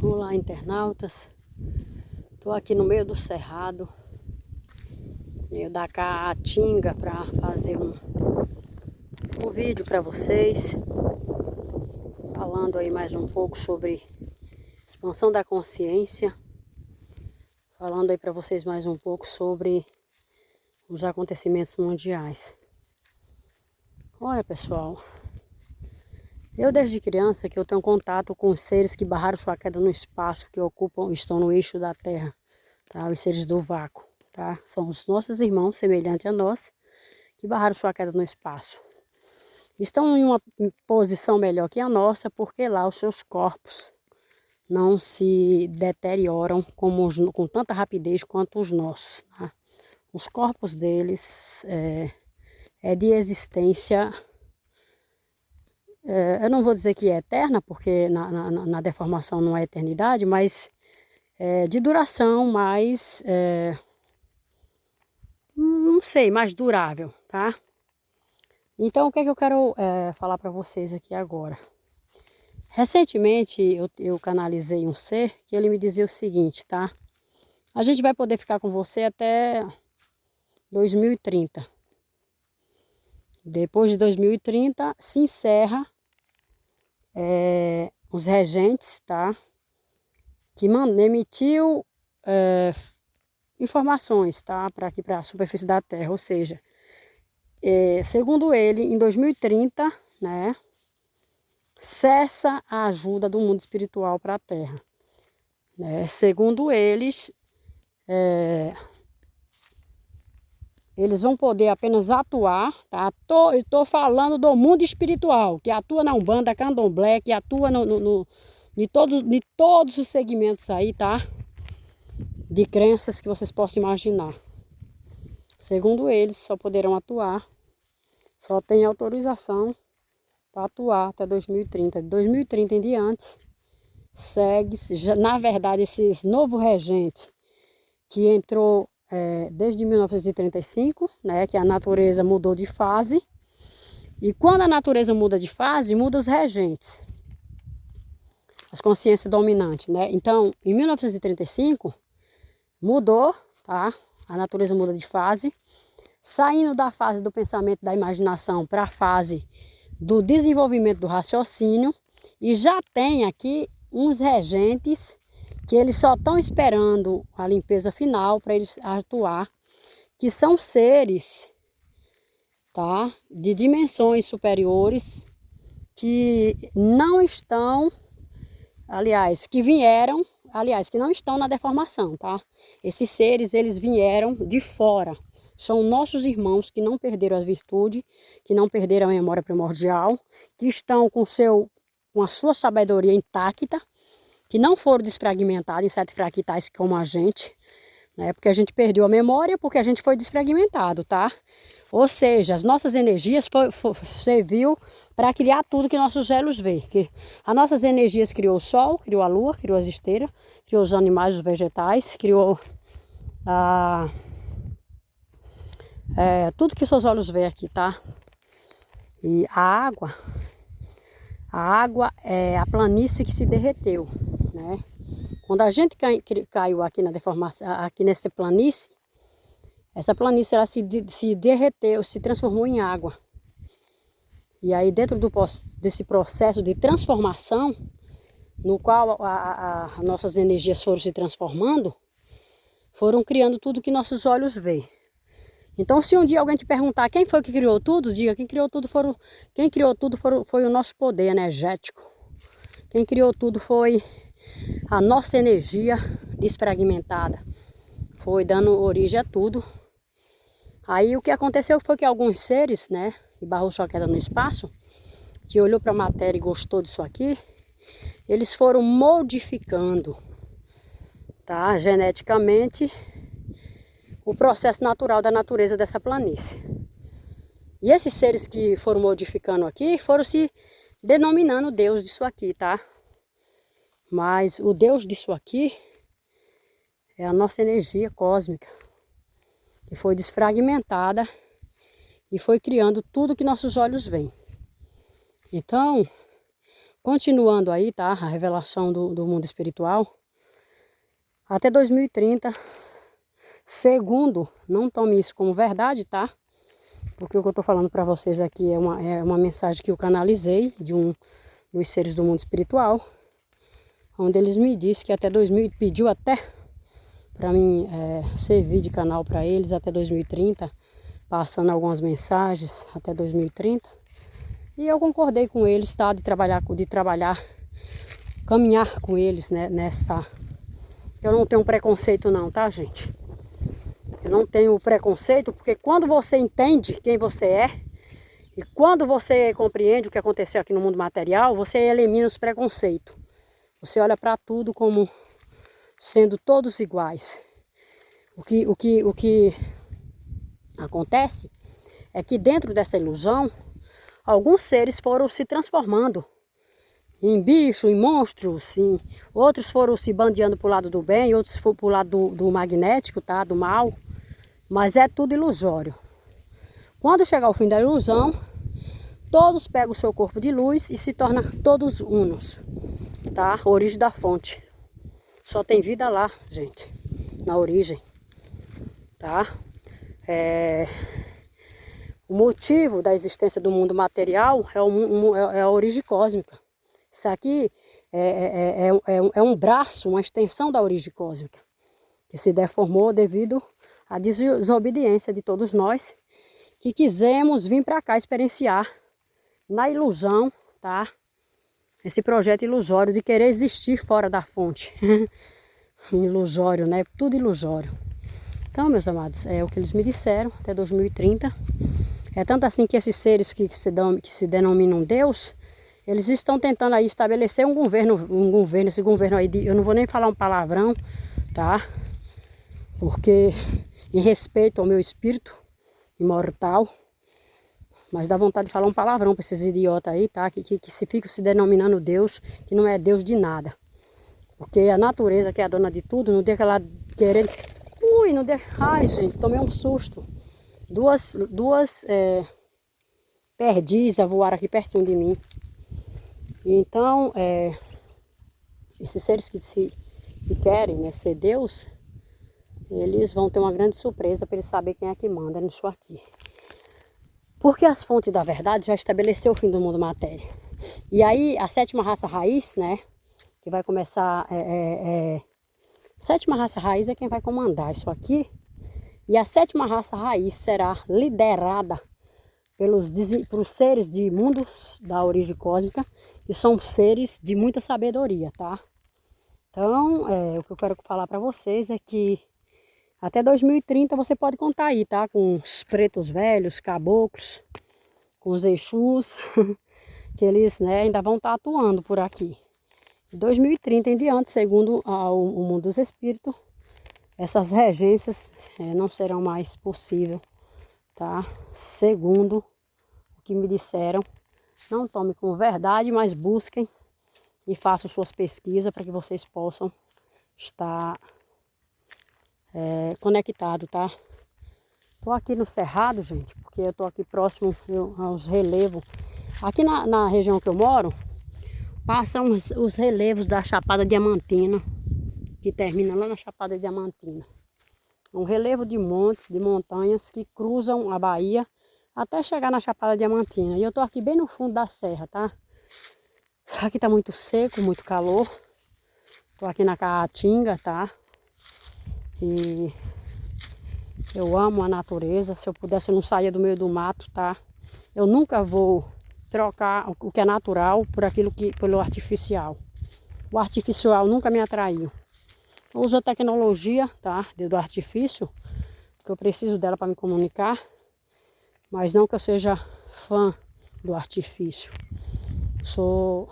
Olá, internautas. Estou aqui no meio do cerrado, meio da caatinga, para fazer um vídeo para vocês, falando aí mais um pouco sobre expansão da consciência, falando aí para vocês mais um pouco sobre os acontecimentos mundiais. Olha, pessoal, eu desde criança que eu tenho contato com os seres que barraram sua queda no espaço, que estão no eixo da Terra, tá? Os seres do vácuo, tá? São os nossos irmãos, semelhantes a nós, que barraram sua queda no espaço. Estão em uma posição melhor que a nossa, porque lá os seus corpos não se deterioram com tanta rapidez quanto os nossos, tá? Os corpos deles é de existência. Eu não vou dizer que é eterna, porque na deformação não é eternidade, mas de duração mais, não sei, mais durável, tá? Então, o que é que eu quero falar para vocês aqui agora? Recentemente, eu canalizei um ser que ele me dizia o seguinte, tá? A gente vai poder ficar com você até 2030. Depois de 2030, se encerra os regentes, tá? Que emitiu informações, tá? Para aqui, para a superfície da Terra. Ou seja, segundo ele, em 2030, né? Cessa a ajuda do mundo espiritual para a Terra. Né? Segundo eles, eles vão poder apenas atuar, tá? Estou falando do mundo espiritual, que atua na Umbanda, Candomblé, que atua em todos os segmentos aí, tá? De crenças que vocês possam imaginar. Segundo eles, só poderão atuar, só tem autorização para atuar até 2030. De 2030 em diante, segue-se, na verdade, esse novo regente que entrou desde 1935, né, que a natureza mudou de fase. E quando a natureza muda de fase, muda os regentes, as consciências dominantes, né? Então, em 1935, mudou, tá? A natureza muda de fase, saindo da fase do pensamento, da imaginação, para a fase do desenvolvimento do raciocínio. E já tem aqui uns regentes que eles só estão esperando a limpeza final para eles atuar, que são seres, tá, de dimensões superiores, que não estão, que não estão na deformação, tá? Esses seres, eles vieram de fora. São nossos irmãos que não perderam a virtude, que não perderam a memória primordial, que estão com a sua sabedoria intacta, que não foram desfragmentados em 7 fractais como a gente, né? Porque a gente perdeu a memória, porque a gente foi desfragmentado, tá? Ou seja, as nossas energias serviu para criar tudo que nossos olhos vê. Que as nossas energias criou o sol, criou a lua, criou as esteiras, criou os animais, os vegetais, criou tudo que seus olhos vê aqui, tá? E a água é a planície que se derreteu, né? Quando a gente caiu aqui na deformação, aqui nessa planície, essa planície ela se derreteu, se transformou em água. E aí dentro desse processo de transformação, no qual nossas energias foram se transformando, foram criando tudo que nossos olhos veem. Então, se um dia alguém te perguntar quem foi que criou tudo, diga quem criou tudo foi o nosso poder energético. Quem criou tudo foi a nossa energia desfragmentada. Foi dando origem a tudo. Aí o que aconteceu foi que alguns seres, né, que barrou sua queda no espaço, que olhou para a matéria e gostou disso aqui, eles foram modificando, tá, geneticamente, o processo natural da natureza dessa planície. E esses seres que foram modificando aqui, foram se denominando Deus disso aqui, tá? Mas o Deus disso aqui é a nossa energia cósmica, que foi desfragmentada e foi criando tudo que nossos olhos veem. Então, continuando aí, tá? A revelação do mundo espiritual. Até 2030, segundo, não tome isso como verdade, tá? Porque o que eu tô falando para vocês aqui é uma mensagem que eu canalizei de um dos seres do mundo espiritual, onde eles me disseram que até 2000, pediu até para mim servir de canal para eles até 2030, passando algumas mensagens até 2030. E eu concordei com eles, tá? De trabalhar, caminhar com eles, né? Nessa. Eu não tenho preconceito não, tá, gente? Eu não tenho preconceito, porque quando você entende quem você é, e quando você compreende o que aconteceu aqui no mundo material, você elimina os preconceitos. Você olha para tudo como sendo todos iguais. O que acontece é que dentro dessa ilusão, alguns seres foram se transformando em bicho, em monstros, outros foram se bandeando para o lado do bem, outros foram para o lado do magnético, tá? Do mal. Mas é tudo ilusório. Quando chegar o fim da ilusão, todos pegam o seu corpo de luz e se tornam todos unos, tá? A origem da fonte. Só tem vida lá, gente, na origem, tá? O motivo da existência do mundo material é a origem cósmica. Isso aqui é um braço, uma extensão da origem cósmica, que se deformou devido à desobediência de todos nós, que quisemos vir para cá experienciar na ilusão, tá? Esse projeto ilusório de querer existir fora da fonte. Ilusório, né? Tudo ilusório. Então, meus amados, é o que eles me disseram até 2030. É tanto assim que esses seres que se denominam Deus, eles estão tentando aí estabelecer um governo, esse governo aí, eu não vou nem falar um palavrão, tá? Porque em respeito ao meu espírito imortal, mas dá vontade de falar um palavrão para esses idiotas aí, tá? Que se ficam se denominando Deus, que não é Deus de nada. Porque a natureza, que é a dona de tudo, no dia que ela querer... Ui, no dia... Ai, gente, tomei um susto. Duas perdizes voaram aqui pertinho de mim. Então, esses seres que querem, né, ser Deus, eles vão ter uma grande surpresa para eles saberem quem é que manda nisso aqui. Porque as fontes da verdade já estabeleceu o fim do mundo matéria. E aí, a sétima raça raiz, né, que vai começar... sétima raça raiz é quem vai comandar isso aqui. E a sétima raça raiz será liderada pelos seres de mundos da origem cósmica, que são seres de muita sabedoria, tá? Então, o que eu quero falar para vocês é que até 2030 você pode contar aí, tá? Com os pretos velhos, caboclos, com os exus, que eles, né, ainda vão estar atuando por aqui. De 2030 em diante, segundo o mundo dos espíritos, essas regências não serão mais possíveis, tá? Segundo o que me disseram, não tome como verdade, mas busquem e façam suas pesquisas para que vocês possam estar conectados, tá? Estou aqui no Cerrado, gente, porque eu estou aqui próximo aos relevos. Aqui na região que eu moro, passam os relevos da Chapada Diamantina, que termina lá na Chapada Diamantina. Um relevo de montes, de montanhas que cruzam a Bahia até chegar na Chapada Diamantina. E eu tô aqui bem no fundo da serra, tá? Aqui tá muito seco, muito calor. Tô aqui na Caatinga, tá? E eu amo a natureza. Se eu pudesse, eu não saía do meio do mato, tá? Eu nunca vou trocar o que é natural pelo artificial. O artificial nunca me atraiu. Eu uso a tecnologia, tá? Do artifício, porque eu preciso dela para me comunicar, mas não que eu seja fã do artifício. Sou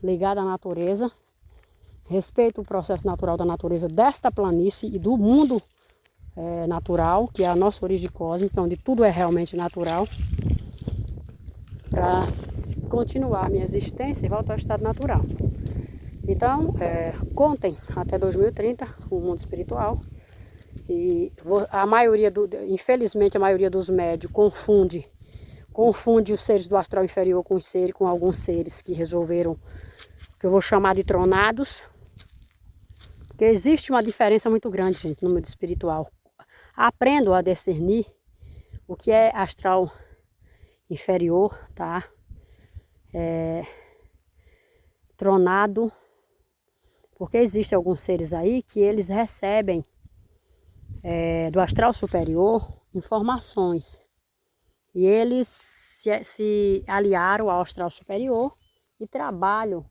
ligada à natureza, respeito o processo natural da natureza desta planície e do mundo natural, que é a nossa origem cósmica, onde tudo é realmente natural, para continuar a minha existência e voltar ao estado natural. Então, contem até 2030 o mundo espiritual. E a maioria, infelizmente, a maioria dos médios confunde confunde os seres do astral inferior com alguns seres que resolveram, que eu vou chamar de tronados. Porque existe uma diferença muito grande, gente, no mundo espiritual. Aprendo a discernir o que é astral inferior, tá? Tronado. Porque existem alguns seres aí que eles recebem do astral superior informações. E eles se aliaram ao astral superior e trabalham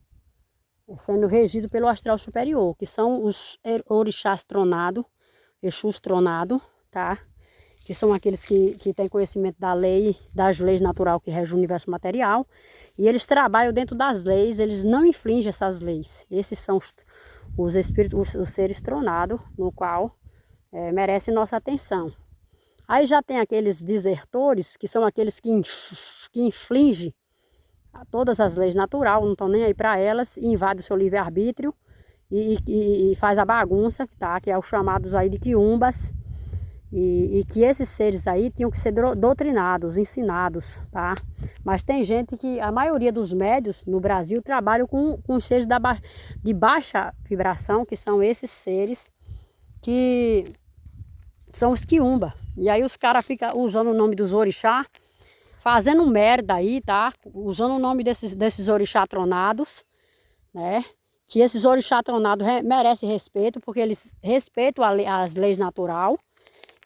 sendo regidos pelo astral superior, que são os orixás tronados, Exus tronados, tá? Que são aqueles que têm conhecimento da lei, das leis naturais que regem o universo material. E eles trabalham dentro das leis, eles não infringem essas leis. Esses são os espíritos, os seres tronados, no qual merecem nossa atenção. Aí já tem aqueles desertores, que são aqueles que infligem todas as leis naturais, não estão nem aí para elas, e invadem o seu livre-arbítrio e faz a bagunça, tá? Que é os chamados aí de quiumbas, e que esses seres aí tinham que ser doutrinados, ensinados, tá? Mas tem gente que, a maioria dos médios no Brasil trabalham com os seres de baixa vibração, que são esses seres que são os quiumba. E aí os caras ficam usando o nome dos orixá, fazendo merda aí, tá? Usando o nome desses orixá tronados, né? Que esses orixá tronados merecem respeito, porque eles respeitam as leis naturais.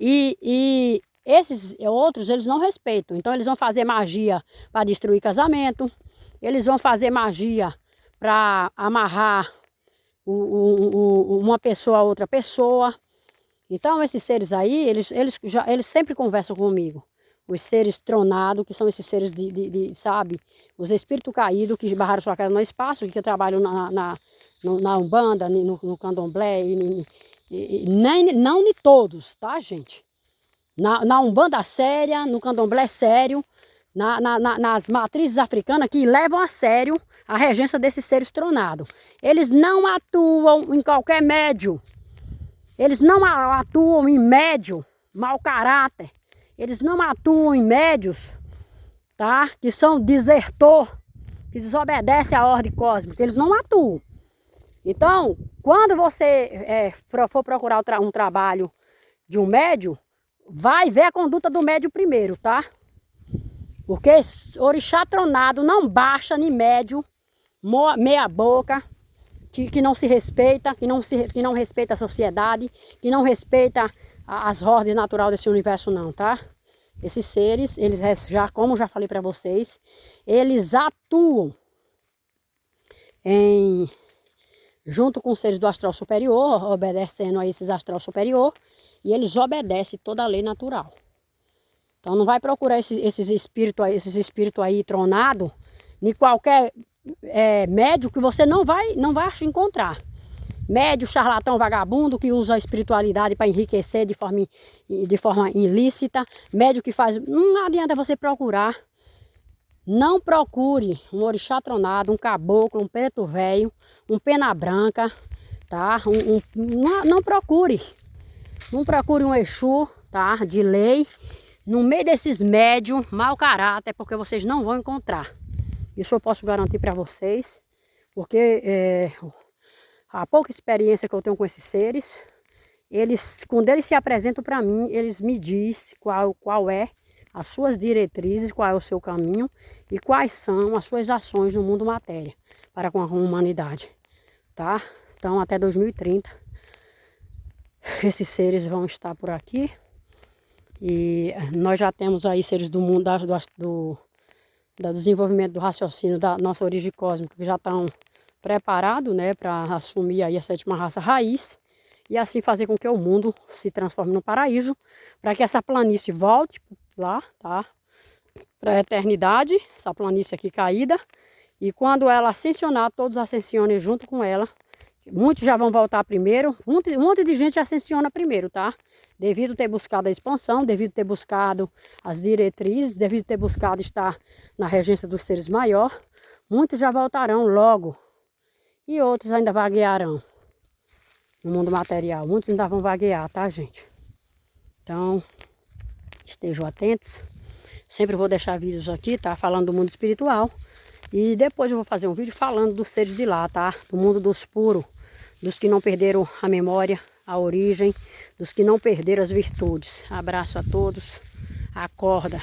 E esses outros, eles não respeitam. Então eles vão fazer magia para destruir casamento. Eles vão fazer magia para amarrar uma pessoa a outra pessoa. Então esses seres aí, eles sempre conversam comigo. Os seres tronados, que são esses seres sabe, os espíritos caídos que barraram sua casa no espaço, que trabalham na Umbanda, no Candomblé, não de todos, tá, gente? Na Umbanda séria, no Candomblé sério, nas matrizes africanas que levam a sério a regência desses seres tronados. Eles não atuam em qualquer médium. Eles não atuam em médium mau caráter. Eles não atuam em médios, tá? Que são desertor, que desobedecem à ordem cósmica. Eles não atuam. Então, quando você for procurar um trabalho de um médium, vai ver a conduta do médium primeiro, tá? Porque orixá tronado não baixa nem médium, meia boca, que não se respeita, que não respeita a sociedade, que não respeita as ordens naturais desse universo não, tá? Esses seres, eles já, como já falei para vocês, eles atuam junto com os seres do astral superior, obedecendo a esses astral superior, e eles obedecem toda a lei natural. Então não vai procurar esses espíritos aí tronados, em qualquer médium que você não vai encontrar. Médio, charlatão, vagabundo, que usa a espiritualidade para enriquecer de forma ilícita. Médio que faz... Não adianta você procurar. Não procure um orixá tronado, um caboclo, um preto velho, um pena branca, tá? Não procure. Não procure um Exu, tá? De lei. No meio desses médios, mau caráter, porque vocês não vão encontrar. Isso eu posso garantir para vocês, porque... a pouca experiência que eu tenho com esses seres, quando eles se apresentam para mim, eles me dizem qual é as suas diretrizes, qual é o seu caminho e quais são as suas ações no mundo matéria para com a humanidade, tá? Então até 2030 esses seres vão estar por aqui e nós já temos aí seres do mundo do desenvolvimento do raciocínio da nossa origem cósmica que já estão preparado, né, para assumir aí a sétima raça raiz e assim fazer com que o mundo se transforme num paraíso, para que essa planície volte lá, tá, para a eternidade, essa planície aqui caída, e quando ela ascensionar, todos ascensionem junto com ela. Muitos já vão voltar primeiro, um monte de gente ascensiona primeiro, tá? Devido ter buscado a expansão, devido ter buscado as diretrizes, devido ter buscado estar na regência dos seres maior, muitos já voltarão logo. E outros ainda vaguearão no mundo material. Muitos ainda vão vaguear, tá, gente? Então, estejam atentos. Sempre vou deixar vídeos aqui, tá? Falando do mundo espiritual. E depois eu vou fazer um vídeo falando dos seres de lá, tá? Do mundo dos puros, dos que não perderam a memória, a origem, dos que não perderam as virtudes. Abraço a todos. Acorda.